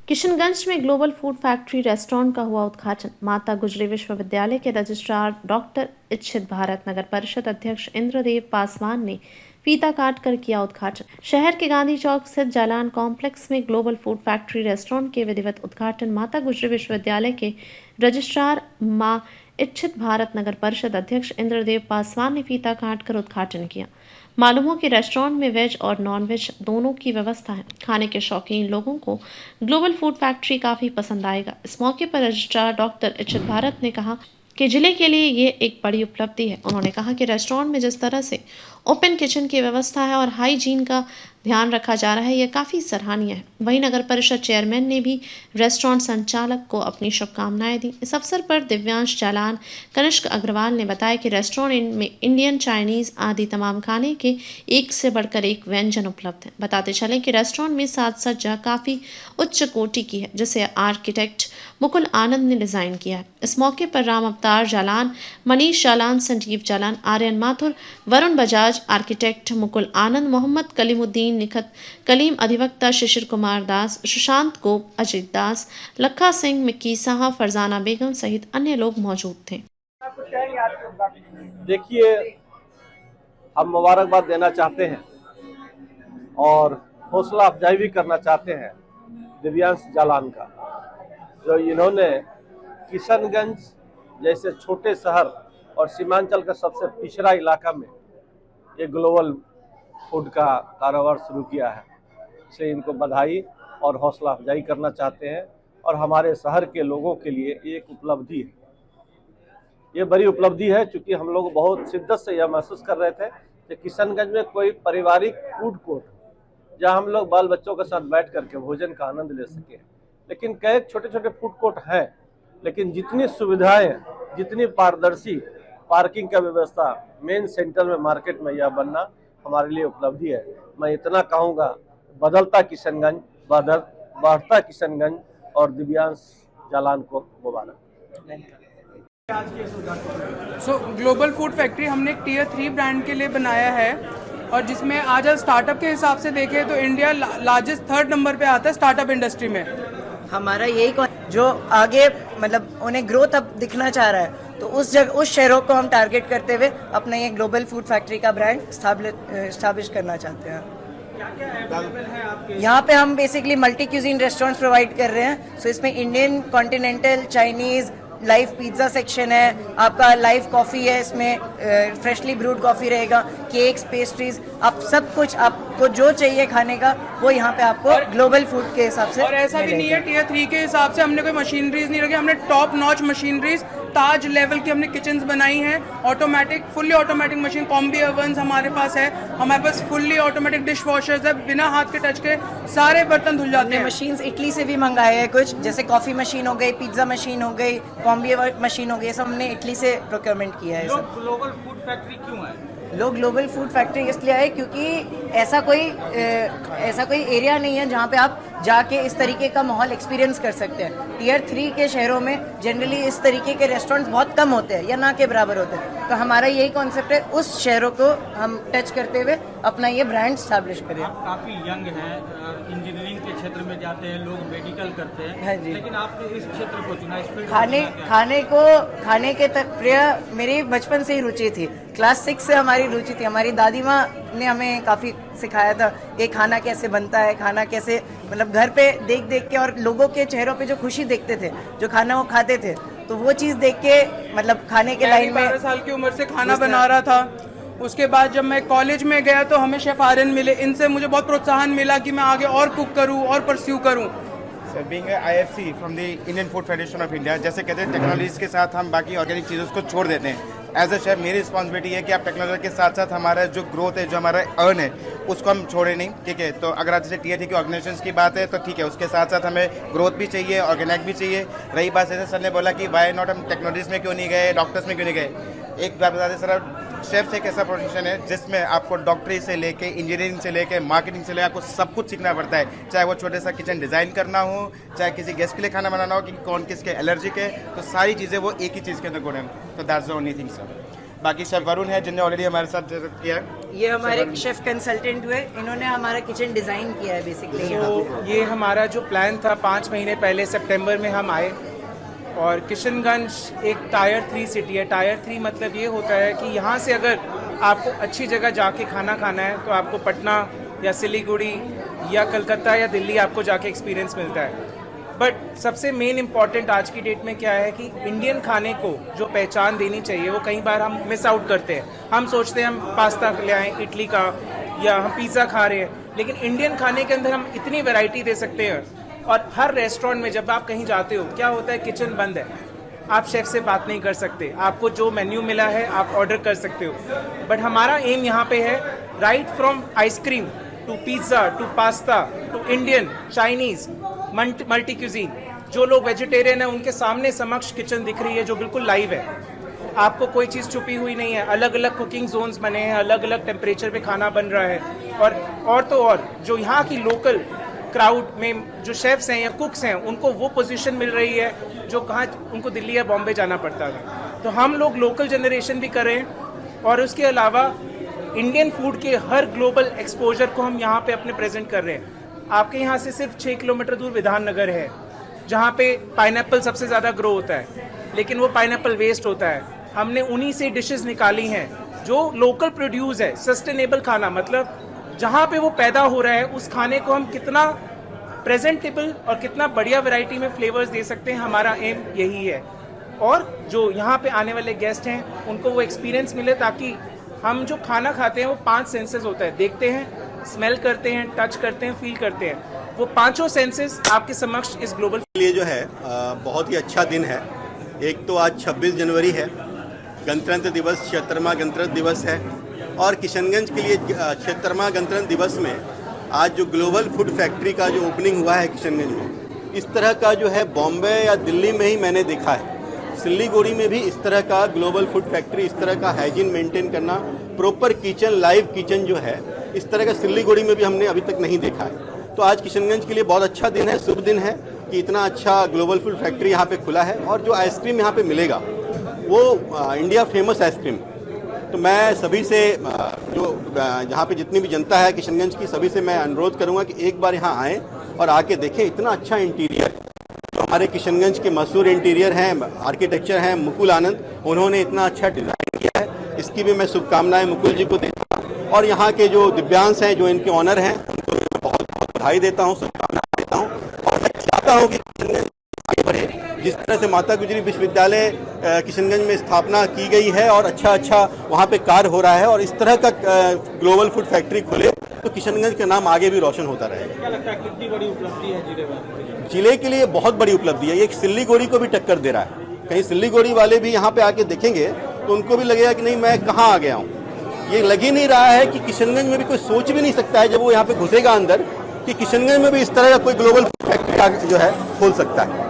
किशनगंज में global food factory restaurant का हुआ उद्घाटन। माता गुजरी विश्वविद्यालय के रजिस्ट्रार डॉक्टर इच्छित भारत, नगर परिषद अध्यक्ष इंद्रदेव पासवान ने फीता काट कर किया उद्घाटन। शहर के गांधी चौक स्थित जालान कॉम्प्लेक्स में ग्लोबल फूड फैक्ट्री रेस्टोरेंट के विधिवत उद्घाटन माता गुजरी विश्वविद्यालय के रजिस्ट्रार मां इच्छित भारत, नगर परिषद अध्यक्ष इंद्रदेव पासवान ने फीता काट कर उद्घाटन किया। मालूम हो कि रेस्टोरेंट में वेज और नॉन वेज दोनों की व्यवस्था है। खाने के शौकीन लोगों को ग्लोबल फूड फैक्ट्री काफी पसंद आएगा। इस मौके पर रजिस्ट्रार डॉक्टर इच्छित भारत ने कहा कि जिले के लिए ये एक बड़ी उपलब्धि है। उन्होंने कहा कि रेस्टोरेंट में जिस तरह से ओपन किचन की व्यवस्था है और हाइजीन का ध्यान रखा जा रहा है, यह काफी सराहनीय है। वहीं नगर परिषद चेयरमैन ने भी रेस्टोरेंट संचालक को अपनी शुभकामनाएं दी। इस अवसर पर दिव्यांश जालान, कनिष्क अग्रवाल ने बताया कि रेस्टोरेंट में इंडियन, चाइनीज आदि तमाम खाने के एक से बढ़कर एक व्यंजन उपलब्ध है। बताते चलें कि रेस्टोरेंट में साज सज्जा काफी उच्च कोटि की है, जिसे आर्किटेक्ट मुकुल आनंद ने डिजाइन किया है। इस मौके पर राम अवतार जालान, मनीष जालान, संजीव जालान, आर्यन माथुर, वरुण बजाज, आर्किटेक्ट मुकुल आनंद, मोहम्मद कलीमुद्दीन, निखत कलीम, अधिवक्ता शिशिर कुमार दास, सुशांत गोप, अजित दास, लखा सिंह, मिक्की साहा, फरजाना बेगम सहित अन्य लोग मौजूद थे। देखिए, हम मुबारकबाद देना चाहते हैं और हौसला अफजाई भी करना चाहते हैं दिव्यांश जालान का, जो इन्होंने किशनगंज जैसे छोटे शहर और सीमांचल का सबसे पिछड़ा इलाका में ये ग्लोबल फूड का कारोबार शुरू किया है। इसलिए इनको बधाई और हौसला अफजाई करना चाहते हैं और हमारे शहर के लोगों के लिए एक उपलब्धि है। ये बड़ी उपलब्धि है, क्योंकि हम लोग बहुत शिद्दत से यह महसूस कर रहे थे कि किशनगंज में कोई पारिवारिक फूड कोर्ट जहां हम लोग बाल बच्चों के साथ बैठ करके भोजन का आनंद ले सके। लेकिन कई छोटे छोटे फूड कोर्ट हैं, लेकिन जितनी सुविधाएं, जितनी पारदर्शी पार्किंग का व्यवस्था मेन सेंटर में, मार्केट में यह बनना हमारे लिए उपलब्धि है। मैं इतना कहूँगा, बदलता किशनगंज, बढ़ता किशनगंज और दिव्यांश जालान को मुबारक। ग्लोबल फूड फैक्ट्री हमने एक टियर 3 ब्रांड के लिए बनाया है, और जिसमें आज स्टार्टअप के हिसाब से देखें तो इंडिया लार्जेस्ट 3rd नंबर पे आता है स्टार्टअप इंडस्ट्री में। हमारा यही जो आगे मतलब उन्हें ग्रोथ अब दिखना चाह रहा है, तो उस शहरों को हम टारगेट करते हुए अपना ये ग्लोबल फूड फैक्ट्री का ब्रांड स्टैब्लिश करना चाहते हैं। यहाँ पे हम basically multi cuisine restaurants provide कर रहे हैं। सो इसमें Indian, continental, Chinese, live pizza section है, आपका लाइव कॉफ़ी है, इसमें फ्रेशली ब्रूड कॉफ़ी रहेगा, केक्स, पेस्ट्रीज, आप सब कुछ आपको जो चाहिए खाने का वो यहाँ पे आपको ग्लोबल फूड के हिसाब से। और ऐसा भी नहीं है टियर 3 के हिसाब से हमने कोई मशीनरीज नहीं रखी, हमने टॉप नॉच मशीनरीज, ताज लेवल की हमने किचन्स बनाई हैं। Automatic, fully automatic machine, combi ओवन्स हमारे पास है, हमारे पास फुल्ली ऑटोमेटिक डिश वॉशर्स है, बिना हाथ के टच के सारे बर्तन धुल जाते हैं। मशीन्स इटली से भी मंगाए हैं कुछ, जैसे कॉफ़ी मशीन हो गई, पिज्ज़ा मशीन हो गई, कॉम्बी मशीन हो गई, सब हमने इटली से प्रोक्योरमेंट किया है। लोग ग्लोबल फूड फैक्ट्री क्यों है? लोग ग्लोबल फूड फैक्ट्री इसलिए आए क्योंकि ऐसा कोई एरिया नहीं है जहाँ पे आप जाके इस तरीके का माहौल एक्सपीरियंस कर सकते हैं। टियर 3 के शहरों में जनरली इस तरीके के रेस्टोरेंट्स बहुत कम होते हैं या ना के बराबर होते हैं। तो हमारा यही कॉन्सेप्ट है, उस शहरों को हम टच करते हुए अपना ये ब्रांड स्टैब्लिश करें। आप काफी यंग हैं, इंजीनियरिंग के क्षेत्र में जाते हैं, लोग मेडिकल करते हैं। हाँ जी। लेकिन आपने इस क्षेत्र को चुना, इस फील्ड खाने के प्रिय मेरी बचपन से ही रुचि थी। क्लास 6 से हमारी रुचि थी। हमारी दादी माँ ने हमें काफ़ी सिखाया था कि खाना कैसे बनता है, खाना कैसे, मतलब घर पे देख देख के और लोगों के चेहरों पे जो खुशी देखते थे, जो खाना वो खाते थे, तो वो चीज़ देख के मतलब खाने के लाइन में 12 साल की उम्र से खाना बना रहा था। उसके बाद जब मैं कॉलेज में गया तो हमें शेफ आर्यन मिले, इनसे मुझे बहुत प्रोत्साहन मिला कि मैं आगे और कुक करूँ और परस्यू करूँ। Being IFC from the Indian food federation of India, जैसे कहते हैं टेक्नोलॉजी के साथ हम बाकी ऑर्गेनिक चीज़ों को छोड़ देते हैं। एज अ शेफ मेरी रिस्पॉन्सिबिलिटी है कि आप टेक्नोलॉजी के साथ साथ हमारा जो ग्रोथ है, जो हमारा अर्न है, उसको हम छोड़े नहीं, ठीक है। तो अगर आप जैसे टियर 3 की ऑर्गेनाइजेशन की बात है तो ठीक है, उसके साथ साथ हमें ग्रोथ भी चाहिए, ऑर्गेनिक भी चाहिए। रही बात जैसे सर ने बोला कि वाई नॉट, हम टेक्नोलॉजीज में क्यों नहीं गए, डॉक्टर्स में क्यों नहीं गए। एक बात बता दें सर, शेफ एक ऐसा प्रोफेशन है जिसमें आपको डॉक्टरी से लेके, इंजीनियरिंग से लेके, मार्केटिंग से लेके आपको सब कुछ सीखना पड़ता है। चाहे वो छोटे सा किचन डिज़ाइन करना हो, चाहे किसी गेस्ट के लिए खाना बनाना हो कि कौन किसके एलर्जिक है, तो सारी चीज़ें वो एक ही चीज़ के अंदर गुण है। तो that's the only thing sir. बाकी शेफ वरुण है जिन्होंने ऑलरेडी हमारे साथ किया है। ये हमारे शेफ कंसल्टेंट हुए, इन्होंने हमारा किचन डिज़ाइन किया है बेसिकली। तो ये हमारा जो प्लान था 5 महीने पहले सितंबर में हम आए, और किशनगंज एक टायर 3 सिटी है। टायर 3 मतलब ये होता है कि यहाँ से अगर आपको अच्छी जगह जाके खाना खाना है तो आपको पटना या सिलीगुड़ी या कलकत्ता या दिल्ली आपको जाके एक्सपीरियंस मिलता है। बट सबसे मेन इम्पॉर्टेंट आज की डेट में क्या है कि इंडियन खाने को जो पहचान देनी चाहिए वो कई बार हम मिस आउट करते हैं। हम सोचते हैं हम पास्ता ले आएँ इटली का, या हम पिज़्ज़ा खा रहे हैं, लेकिन इंडियन खाने के अंदर हम इतनी वैरायटी दे सकते हैं। और हर रेस्टोरेंट में जब आप कहीं जाते हो क्या होता है, किचन बंद है, आप शेफ से बात नहीं कर सकते, आपको जो मेन्यू मिला है आप ऑर्डर कर सकते हो। बट हमारा एम यहाँ पे है right from ice cream to pizza to pasta to Indian Chinese multi cuisine. जो लोग वेजिटेरियन है उनके सामने समक्ष किचन दिख रही है जो बिल्कुल लाइव है, आपको कोई चीज़ छुपी हुई नहीं है। अलग अलग कुकिंग जोन्स बने हैं, अलग अलग टेम्परेचर पे खाना बन रहा है। और तो और जो यहाँ की लोकल क्राउड में जो शेफ्स हैं या कुक्स हैं उनको वो पोजीशन मिल रही है जो कहाँ उनको दिल्ली या बॉम्बे जाना पड़ता था। तो हम लोग लोकल जनरेशन भी कर रहे हैं, और उसके अलावा इंडियन फूड के हर ग्लोबल एक्सपोजर को हम यहाँ पे अपने प्रेजेंट कर रहे हैं। आपके यहाँ से सिर्फ 6 किलोमीटर दूर विधाननगर है जहाँ पे पाइनएप्पल सबसे ज़्यादा ग्रो होता है, लेकिन वो पाइनएप्पल वेस्ट होता है। हमने उन्हीं से डिशेस निकाली हैं जो लोकल प्रोड्यूस है, सस्टेनेबल खाना, मतलब जहाँ पे वो पैदा हो रहा है उस खाने को हम कितना प्रेजेंटेबल और कितना बढ़िया वैरायटी में फ्लेवर्स दे सकते हैं, हमारा एम यही है। और जो यहाँ पे आने वाले गेस्ट हैं उनको वो एक्सपीरियंस मिले, ताकि हम जो खाना खाते हैं वो 5 सेंसेस होता है, देखते हैं, स्मेल करते हैं, टच करते हैं, फील करते हैं, वो 5 सेंसेस आपके समक्ष इस ग्लोबल के लिए जो है बहुत ही अच्छा दिन है। एक तो आज 26 जनवरी है, गणतंत्र दिवस, 76वां गणतंत्र दिवस है, और किशनगंज के लिए 76वां गणतंत्र दिवस में आज जो ग्लोबल फूड फैक्ट्री का जो ओपनिंग हुआ है किशनगंज में, इस तरह का जो है बॉम्बे या दिल्ली में ही मैंने देखा है। सिलीगुड़ी में भी इस तरह का ग्लोबल फूड फैक्ट्री, इस तरह का हाइजीन मेंटेन करना, प्रॉपर किचन, लाइव किचन जो है, इस तरह का सिलीगुड़ी में भी हमने अभी तक नहीं देखा है। तो आज किशनगंज के लिए बहुत अच्छा दिन है, शुभ दिन है कि इतना अच्छा ग्लोबल फूड फैक्ट्री यहाँ पे खुला है। और जो आइसक्रीम यहाँ पे मिलेगा वो इंडिया फेमस आइसक्रीम। तो मैं सभी से जो यहाँ पे जितनी भी जनता है किशनगंज की, सभी से मैं अनुरोध करूँगा कि एक बार यहाँ आएँ और आके देखें। इतना अच्छा इंटीरियर, जो हमारे किशनगंज के मशहूर इंटीरियर हैं, आर्किटेक्चर हैं मुकुल आनंद, उन्होंने इतना अच्छा डिज़ाइन किया है। इसकी भी मैं शुभकामनाएं मुकुल जी को देता हूँ, और यहाँ के जो दिव्यांश हैं, जो इनके ऑनर हैं, उनको बहुत बहुत बधाई देता हूँ, शुभकामनाएं देता हूँ। और मैं चाहता हूँ कि आगे बढ़े, जिस तरह से माता गुजरी विश्वविद्यालय किशनगंज में स्थापना की गई है और अच्छा वहाँ पे कार्य हो रहा है, और इस तरह का ग्लोबल फूड फैक्ट्री खुले तो किशनगंज का नाम आगे भी रोशन होता रहेगा। क्या लगता है कितनी बड़ी उपलब्धि है जिले के लिए? बहुत बड़ी उपलब्धि है। ये सिलीगुड़ी को भी टक्कर दे रहा है। कहीं सिलीगुड़ी वाले भी यहाँ पे आके देखेंगे तो उनको भी लगेगा कि नहीं, मैं कहाँ आ गया हूँ। ये लग ही नहीं रहा है कि किशनगंज में भी कोई सोच भी नहीं सकता है जब वो यहाँ पे घुसेगा अंदर कि किशनगंज में भी इस तरह का कोई ग्लोबल फैक्ट्री जो है खोल सकता है।